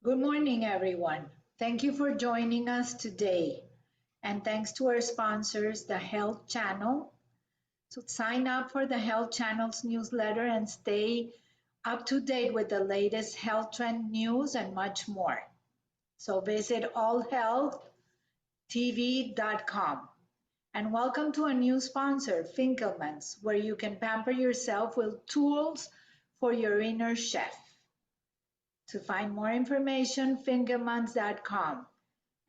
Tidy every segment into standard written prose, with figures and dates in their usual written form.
Good morning, everyone. Thank you for joining us today. And thanks to our sponsors, the Health Channel. So sign up for the Health Channel's newsletter and stay up to date with the latest health trend news and much more. So visit allhealthtv.com. And welcome to a new sponsor, Finkelman's, where you can pamper yourself with tools for your inner chef. To find more information, fingermans.com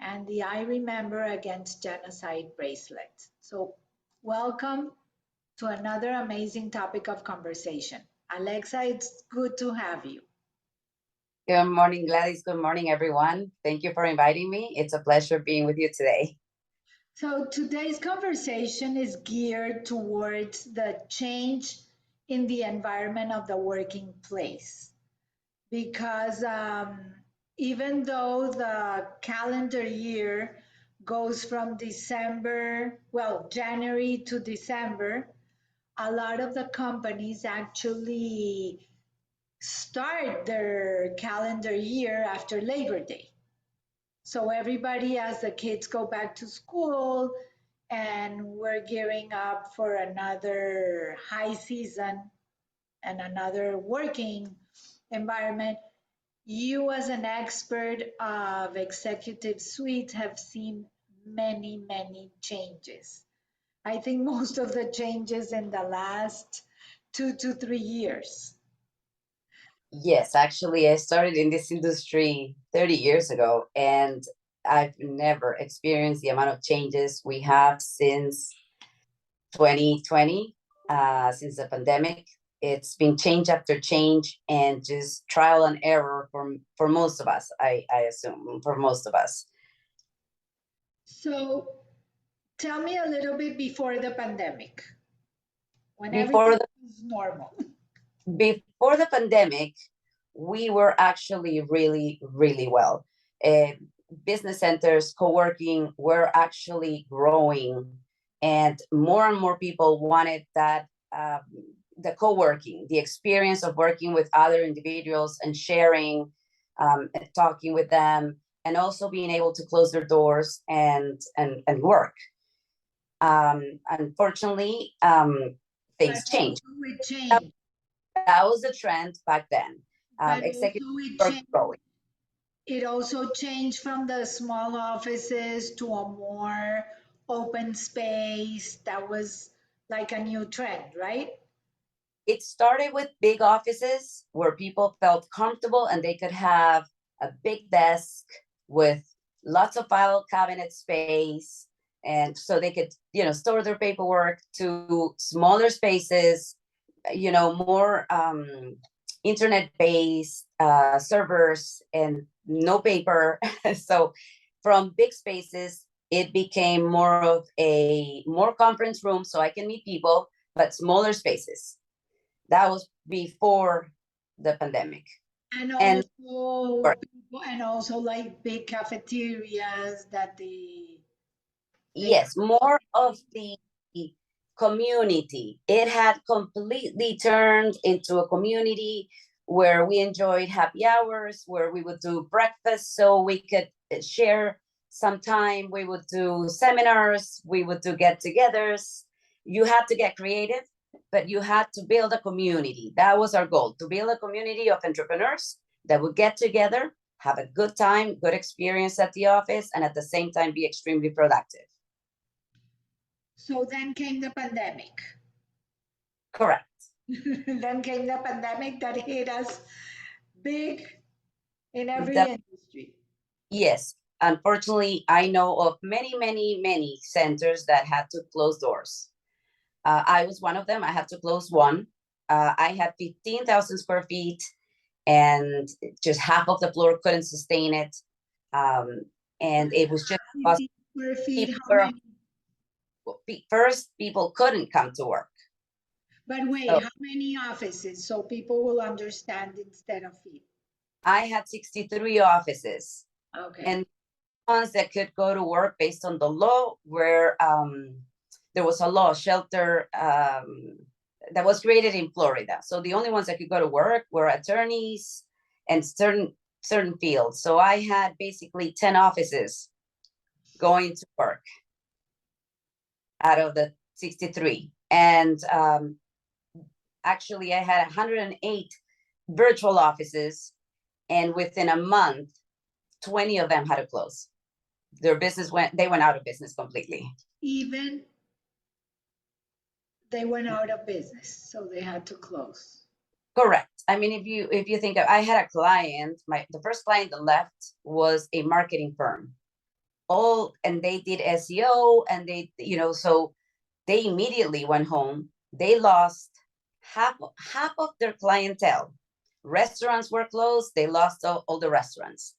and the I Remember Against Genocide bracelet. So, welcome to another amazing topic of conversation. Alexa, it's good to have you. Good morning, Gladys. Good morning, everyone. Thank you for inviting me. It's a pleasure being with you today. So, today's conversation is geared towards the change in the environment of the working place. Because even though the calendar year goes from January to December, a lot of the companies actually start their calendar year after Labor Day. So everybody, as the kids go back to school, and we're gearing up for another high season and another working environment, you, as an expert of executive suite, have seen many, many changes. I think most of the changes in the last 2 to 3 years. Yes, actually, I started in this industry 30 years ago, and I've never experienced the amount of changes we have since 2020, since the pandemic. It's been change after change and just trial and error for most of us, I assume, for most of us. So tell me a little bit before the pandemic, when Before everything the was normal. before the pandemic, we were actually really, really well. Uh, Business centers, co-working were actually growing, and more people wanted that the co-working, the experience of working with other individuals and sharing, and talking with them, and also being able to close their doors and work. Unfortunately, But things changed. also it changed. That was the trend back then. But Executive also it work changed. growing. It also changed from the small offices to a more open space. That was like a new trend, right? It started with big offices where people felt comfortable and they could have a big desk with lots of file cabinet space, and so they could, store their paperwork, to smaller spaces, more internet based servers and no paper. So from big spaces, it became more of a more conference room so I can meet people, but smaller spaces. That was before the pandemic. And And also like big cafeterias that they yes, more of the community. It had completely turned into a community where we enjoyed happy hours, where we would do breakfast so we could share some time. We would do seminars, we would do get-togethers. You had to get creative, but you had to build a community. That was our goal, to build a community of entrepreneurs that would get together, have a good time, good experience at the office, and at the same time be extremely productive. So then came the pandemic. Correct. Then came the pandemic that hit us big in every The, industry. yes, unfortunately, I know of many centers that had to close doors. I was one of them. I had to close one. I had 15,000 square feet, and just half of the floor couldn't sustain it. And it was just 50 square feet, people how many? first, people couldn't come to work. But wait, So how many offices? So people will understand instead of feet. I had 63 offices. Okay. And ones that could go to work based on the law, where there was a law shelter that was created in Florida. So the only ones that could go to work were attorneys and certain certain fields. So I had basically 10 offices going to work out of the 63. And actually I had 108 virtual offices, and within a month, 20 of them had to close. Their business they went out of business completely. Even they went out of business, so they had to close. Correct. I mean, if you think of, I had a client, the first client that left was a marketing firm. And they did SEO, and they, so they immediately went home. They lost half of their clientele. Restaurants were closed. They lost all the restaurants.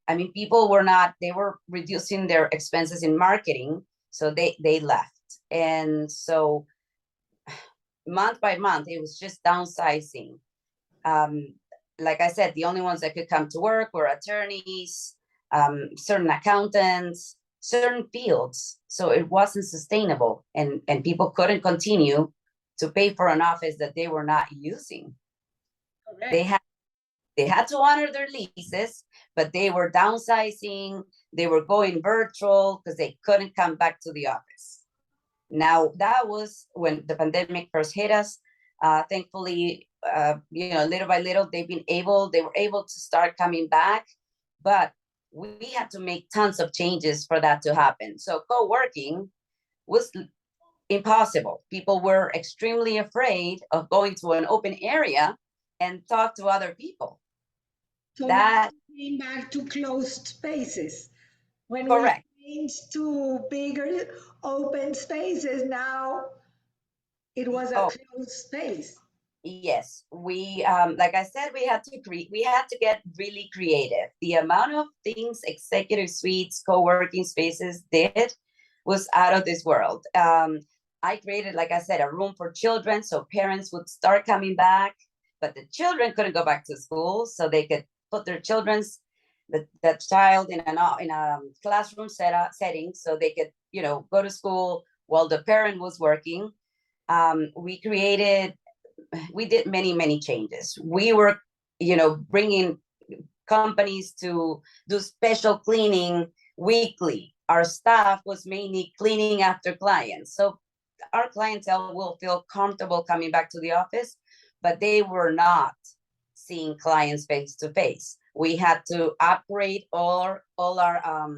I mean, people they were reducing their expenses in marketing, so they left. And so month by month, it was just downsizing. Like I said, the only ones that could come to work were attorneys, certain accountants, certain fields. So it wasn't sustainable, and people couldn't continue to pay for an office that they were not using. Correct. They had to honor their leases, but they were downsizing. They were going virtual because they couldn't come back to the office. Now, that was when the pandemic first hit us. Thankfully, little by little, they were able to start coming back, but we had to make tons of changes for that to happen. So co-working was impossible. People were extremely afraid of going to an open area and talk to other people. So that came back to closed spaces. When correct. we changed to bigger open spaces, now it was a closed space. Yes, we like I said, we had to get really creative. The amount of things executive suites, co-working spaces did was out of this world. I created, like I said, a room for children, so parents would start coming back, but the children couldn't go back to school, so they could put their the child in a classroom setting, so they could go to school while the parent was working. We did many changes. We were bringing companies to do special cleaning weekly. Our staff was mainly cleaning after clients, so our clientele will feel comfortable coming back to the office, but they were not seeing clients face to face. We had to upgrade all our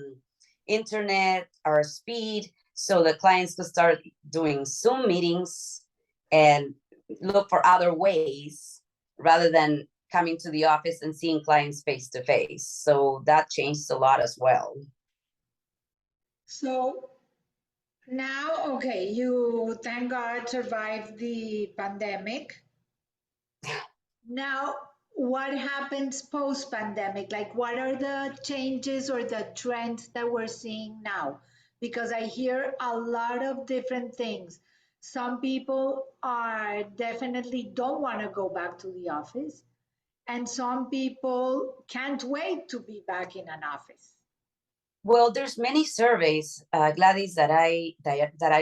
internet, our speed, so the clients could start doing Zoom meetings and look for other ways rather than coming to the office and seeing clients face to face. So that changed a lot as well. So now, okay, you, thank God, survived the pandemic. Now, what happens post-pandemic? Like, what are the changes or the trends that we're seeing now? Because I hear a lot of different things. Some people are definitely don't want to go back to the office, and some people can't wait to be back in an office. Well, there's many surveys, Gladys, that I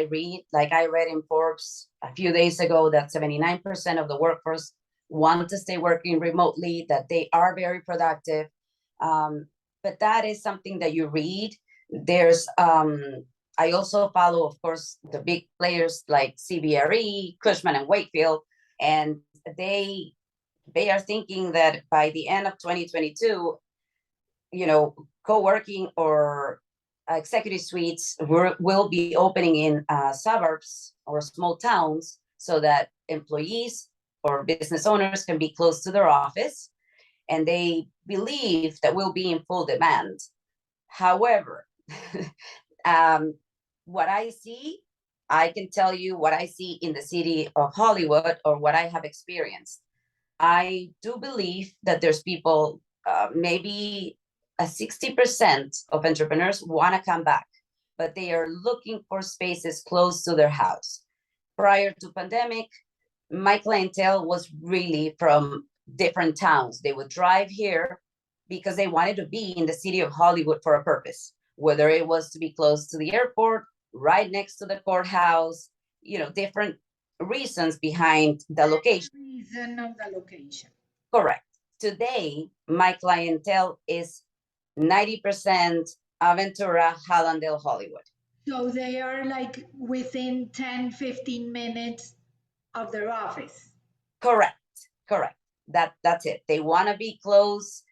read. Like I read in Forbes a few days ago that 79% of the workforce want to stay working remotely, that they are very productive. But that is something that you read. There's I also follow, of course, the big players like CBRE, Cushman and Wakefield, and they are thinking that by the end of 2022, co-working or executive suites will be opening in suburbs or small towns, so that employees or business owners can be close to their office, and they believe that will be in full demand. However, what I can tell you what I see in the city of Hollywood, or what I have experienced. I do believe that there's people, maybe 60% of entrepreneurs want to come back, but they are looking for spaces close to their house. Prior to pandemic, my clientele was really from different towns. They would drive here because they wanted to be in the city of Hollywood for a purpose, whether it was to be close to the airport, right next to the courthouse, different reasons behind the location. Reason of the location. Correct. today, my clientele is 90% Aventura, Hallandale, Hollywood. So they are like within 10, 15 minutes of their office. Correct. That's it. They want to be close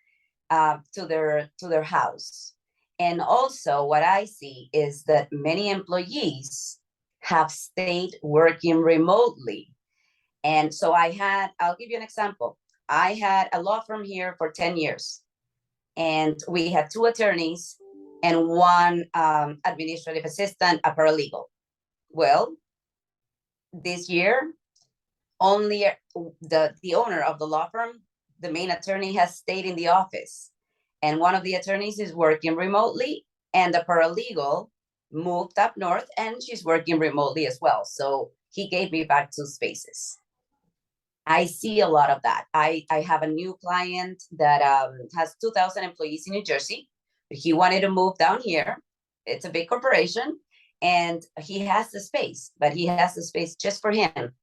to their house. And also what I see is that many employees have stayed working remotely. And so I'll give you an example. I had a law firm here for 10 years, and we had 2 attorneys and 1 administrative assistant, a paralegal. Well, this year, only the owner of the law firm, the main attorney, has stayed in the office, and one of the attorneys is working remotely, and the paralegal moved up north and she's working remotely as well. So he gave me back 2 spaces. I see a lot of that. I have a new client that has 2,000 employees in New Jersey. He wanted to move down here. It's a big corporation, and he has the space, but he has the space just for him.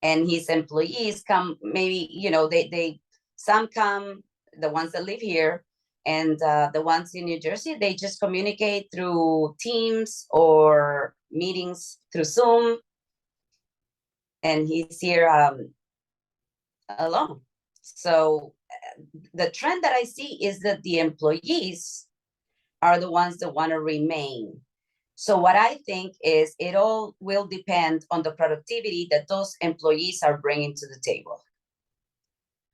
And his employees come, maybe, some come, the ones that live here, and the ones in New Jersey, they just communicate through Teams or meetings through Zoom. And he's here alone. So the trend that I see is that the employees are the ones that want to remain. So what I think is it all will depend on the productivity that those employees are bringing to the table.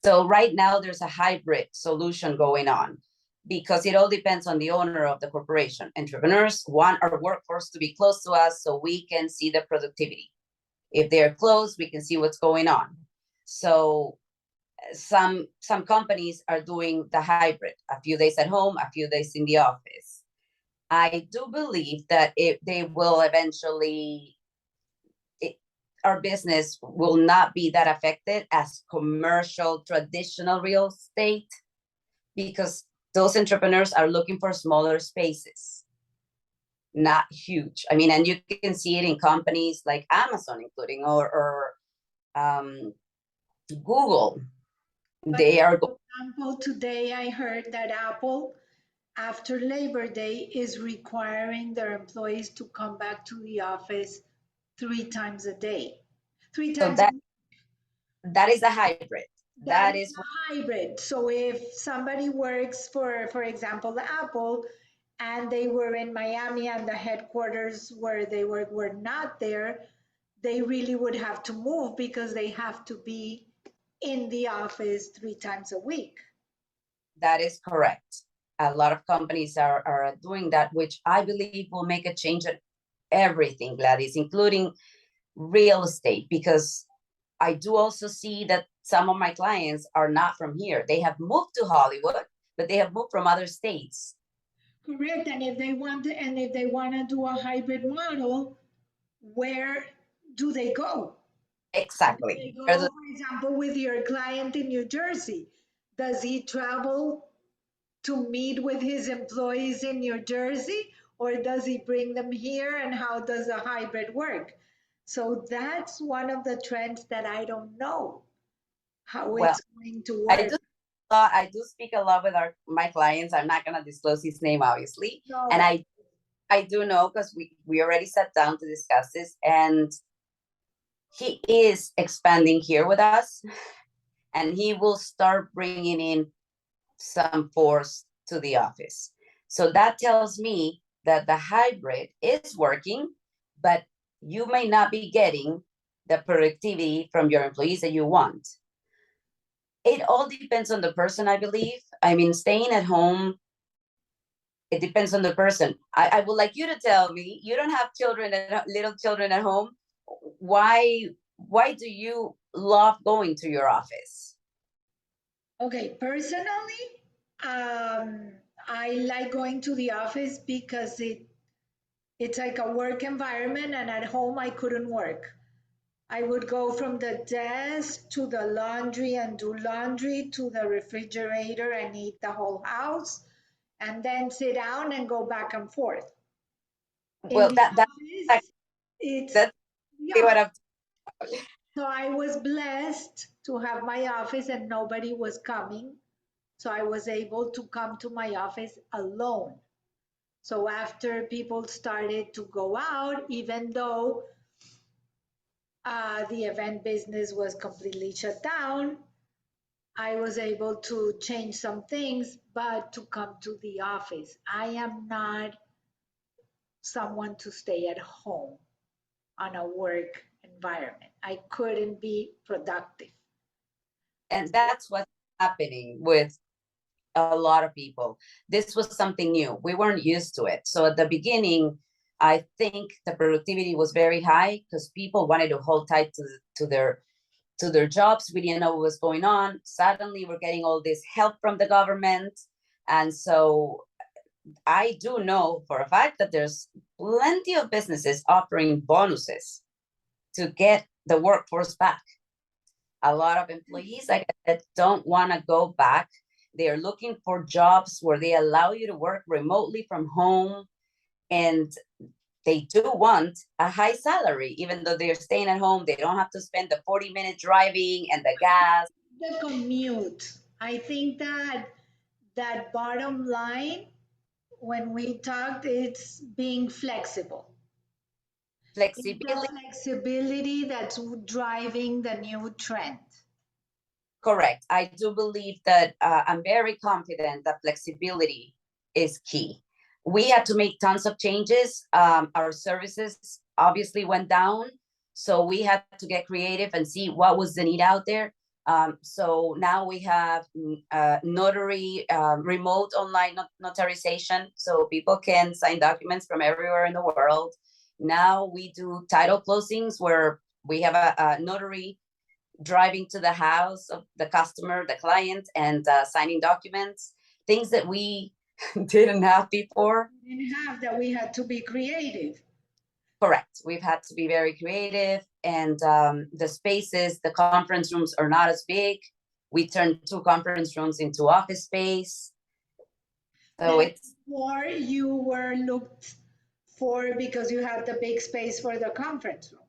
So right now there's a hybrid solution going on because it all depends on the owner of the corporation. Entrepreneurs want our workforce to be close to us so we can see the productivity. If they're close, we can see what's going on. So some companies are doing the hybrid, a few days at home, a few days in the office. I do believe that they will eventually, our business will not be that affected as commercial, traditional real estate, because those entrepreneurs are looking for smaller spaces, not huge. I mean, and you can see it in companies like Amazon, including, or Google. They are. For example, today I heard that Apple, after Labor Day, is requiring their employees to come back to the office 3 times a day. 3 So times a week. that is a hybrid. That is a hybrid. So if somebody works for example, Apple, and they were in Miami and the headquarters where they were not there, they really would have to move because they have to be in the office 3 times a week. That is correct. A lot of companies are doing that, which I believe will make a change in everything, Gladys, including real estate, because I do also see that some of my clients are not from here. They have moved to Hollywood, but they have moved from other states. Correct. And if they want to do a hybrid model, where do they go? Exactly. Do they go, for example, with your client in New Jersey? Does he travel to meet with his employees in New Jersey, or does he bring them here, and how does a hybrid work? So that's one of the trends that I don't know how it's going to work. I do speak a lot with my clients. I'm not going to disclose his name, obviously. No. And I do know, because we already sat down to discuss this, and he is expanding here with us, and he will start bringing in some force to the office. So that tells me that the hybrid is working, but you may not be getting the productivity from your employees that you want. It all depends on the person, I believe. I mean, staying at home, it depends on the person. I would like you to tell me, you don't have little children at home. Why do you love going to your office? Okay, personally, I like going to the office because it's like a work environment, and at home I couldn't work. I would go from the desk to the laundry and do laundry to the refrigerator and eat the whole house, and then sit down and go back and forth. Well, that's what I'm. So I was blessed to have my office and nobody was coming. So I was able to come to my office alone. So after people started to go out, even though the event business was completely shut down, I was able to change some things, but to come to the office. I am not someone to stay at home on a work environment. I couldn't be productive. And that's what's happening with a lot of people. This was something new. We weren't used to it. So at the beginning, I think the productivity was very high because people wanted to hold tight to their jobs. We didn't know what was going on. Suddenly we're getting all this help from the government. And so I do know for a fact that there's plenty of businesses offering bonuses to get the workforce back. A lot of employees, like I said, don't want to go back. They are looking for jobs where they allow you to work remotely from home, and they do want a high salary, even though they're staying at home. They don't have to spend the 40-minute driving and the gas. The commute. I think that that bottom line, when we talked, it's being flexible. It's the Flexibility. flexibility that's driving the new trend. Correct. I do believe that I'm very confident that flexibility is key. We had to make tons of changes. Our services obviously went down, so we had to get creative and see what was the need out there. So now we have notary, remote online notarization, so people can sign documents from everywhere in the world. Now we do title closings where we have a notary driving to the house of the customer, the client, and signing documents, things that we didn't have before. We didn't have that, we had to be creative. Correct. We've had to be very creative, and the spaces, the conference rooms are not as big. We turned 2 conference rooms into office space. So it's Before you were looked for because you had the big space for the conference room.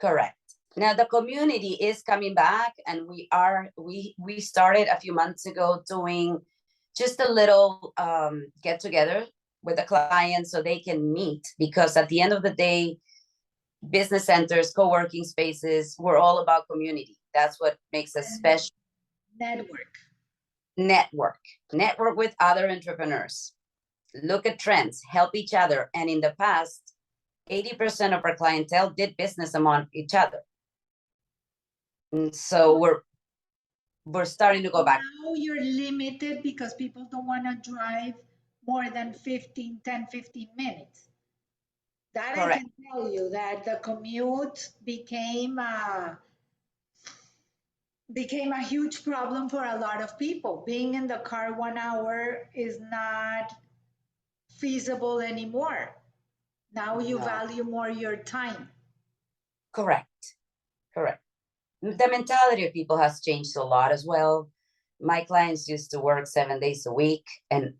correct. Now the community is coming back, and we started a few months ago doing just a little get together with the clients so they can meet, because at the end of the day, business centers, co-working spaces, we're all about community. That's what makes us special. Network. Network with other entrepreneurs, look at trends, help each other. And in the past, 80% of our clientele did business among each other. And so we're starting to go back. Now you're limited because people don't want to drive more than 15 minutes. That I Correct. can tell you that the commute became a huge problem for a lot of people. Being in the car 1 hour is not feasible anymore. Now you No. value more your time. Correct. The mentality of people has changed a lot as well. My clients used to work 7 days a week, and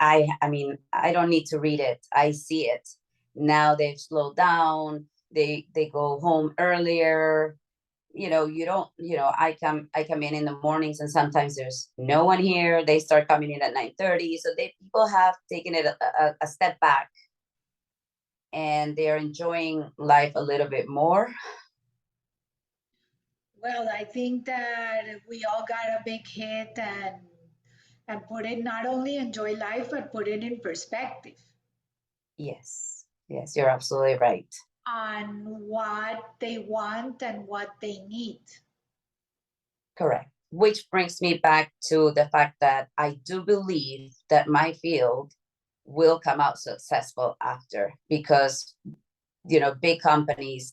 I mean, I don't need to read it. I see it. Now they've slowed down. They go home earlier. You don't, I come in the mornings, and sometimes there's no one here. They start coming in at 9:30. So people have taken it a step back, and they're enjoying life a little bit more. Well, I think that we all got a big hit and put it not only enjoy life but put it in perspective Yes, you're absolutely right. on what they want and what they need. Correct. Which brings me back to the fact that I do believe that my field will come out successful after, because big companies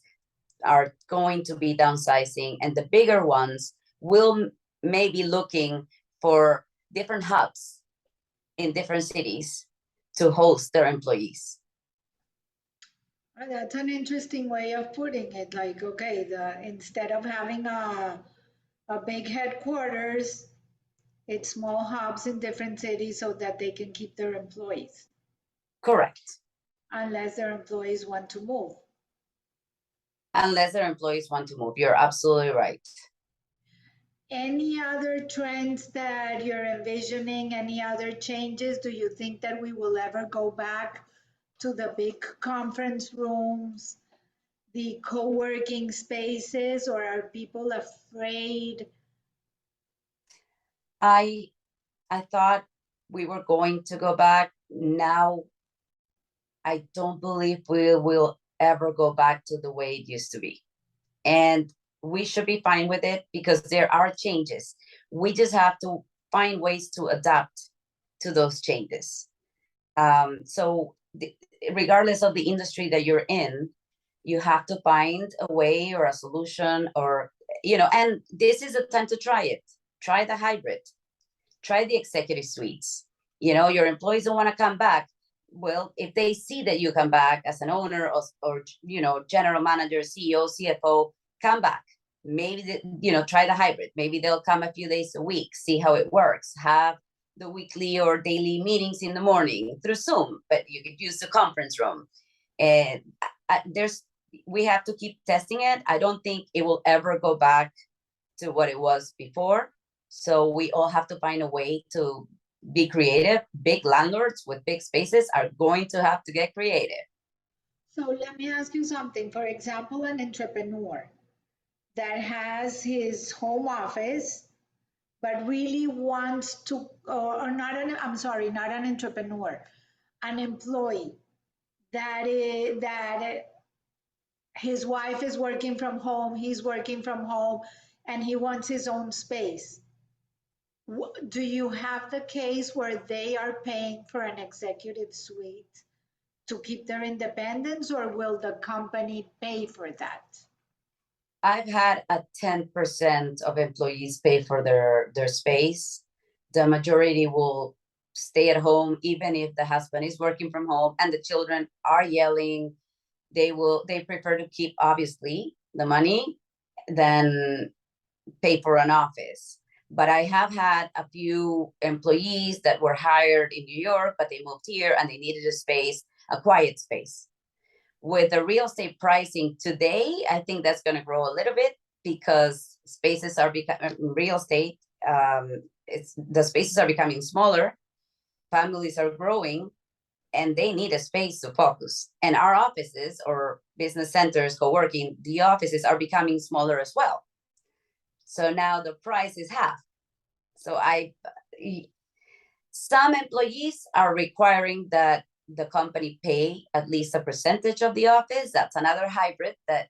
are going to be downsizing, and the bigger ones will maybe looking for different hubs in different cities to host their employees. That's an interesting way of putting it. Like, okay, instead of having a big headquarters, it's small hubs in different cities so that they can keep their employees, Correct. unless their employees want to move. unless their employees want to move. You're absolutely right. Any other trends that you're envisioning? Any other changes? Do you think that we will ever go back to the big conference rooms, the co-working spaces, or are people afraid? I thought we were going to go back. Now I don't believe we will ever go back to the way it used to be. And we should be fine with it because there are changes. We just have to find ways to adapt to those changes. So regardless of the industry that you're in, you have to find a way or a solution, or, and this is a time to try it. Try the hybrid, try the executive suites. Your employees don't want to come back. Well, if they see that you come back as an owner or general manager, CEO, CFO, come back. Maybe try the hybrid. Maybe they'll come a few days a week, see how it works. Have the weekly or daily meetings in the morning through Zoom, but you could use the conference room. And we have to keep testing it. I don't think it will ever go back to what it was before. So we all have to find a way to be creative. Big landlords with big spaces are going to have to get creative. So let me ask you something. For example, an entrepreneur that has his home office but really wants to, or not I'm sorry, not an entrepreneur, an employee that his wife is working from home, he's working from home, and he wants his own space. Do you have the case where they are paying for an executive suite to keep their independence, or will the company pay for that? I've had a 10% of employees pay for their space. The majority will stay at home, even if the husband is working from home and the children are yelling. They prefer to keep, obviously, the money than pay for an office. But I have had a few employees that were hired in New York, but they moved here and they needed a space, a quiet space. With the real estate pricing today, I think that's going to grow a little bit because spaces are becoming real estate. The spaces are becoming smaller. Families are growing, and they need a space to focus. And our offices or business centers, co-working, the offices are becoming smaller as well. So now the price is half. So some employees are requiring that the company pay at least a percentage of the office. That's another hybrid that,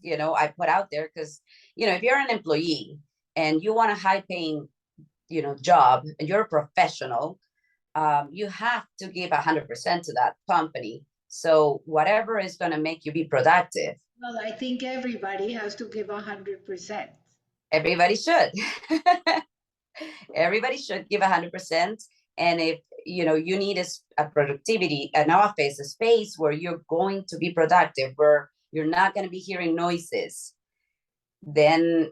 I put out there because, if you're an employee and you want a high paying, job and you're a professional, you have to give 100% to that company. So whatever is going to make you be productive. Well, I think everybody has to give 100%. Everybody should. Everybody should give 100%. And if you need a productivity, an office, a space where you're going to be productive, where you're not going to be hearing noises, then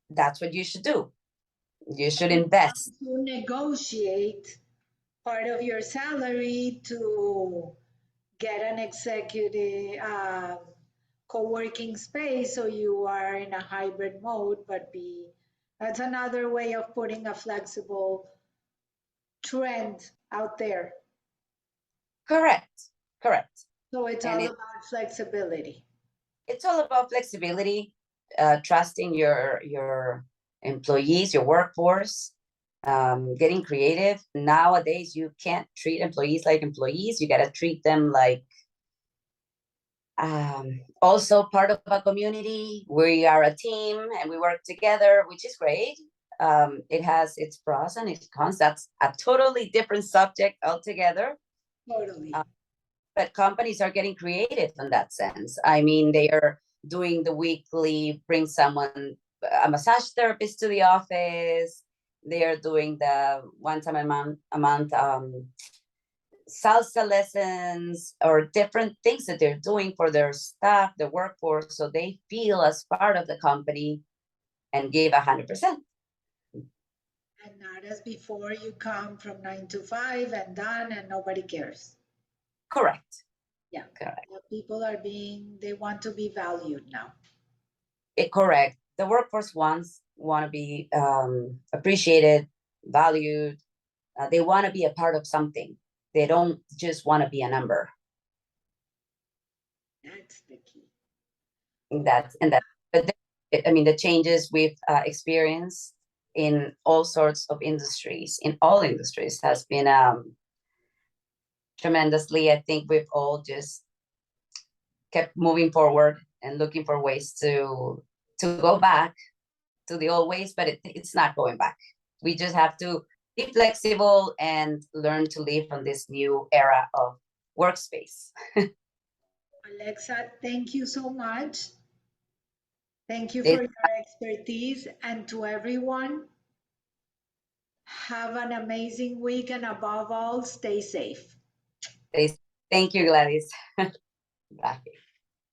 that's what you should do. You should invest. You negotiate part of your salary to get an executive co-working space, so you are in a hybrid mode, but that's another way of putting a flexible trend out there. Correct. So it's And all about flexibility. It's all about flexibility, trusting your employees, your workforce, getting creative. Nowadays, you can't treat employees like employees. You got to treat them like also part of a community. We are a team and we work together, which is great. It has its pros and its cons. That's a totally different subject altogether. Totally. But companies are getting creative in that sense. I mean, they are doing the weekly, bring someone, a massage therapist to the office. They are doing the one time a month salsa lessons, or different things that they're doing for their staff, the workforce, so they feel as part of the company and give 100%. And not as before, you come from 9 to 5 and done, and nobody cares. Correct. Yeah. Correct. People are they want to be valued now. Correct. The workforce want to be appreciated, valued. They want to be a part of something. They don't just want to be a number. That's the key. But I mean, the changes we've experienced in all sorts of industries, in all industries, has been tremendously. I think we've all just kept moving forward and looking for ways to go back to the old ways, but it's not going back. We just have to be flexible and learn to live on this new era of workspace. Alexa, thank you so much. Thank you This, for your expertise, and to everyone, have an amazing week, and above all, stay safe. thank you, Gladys. Bye.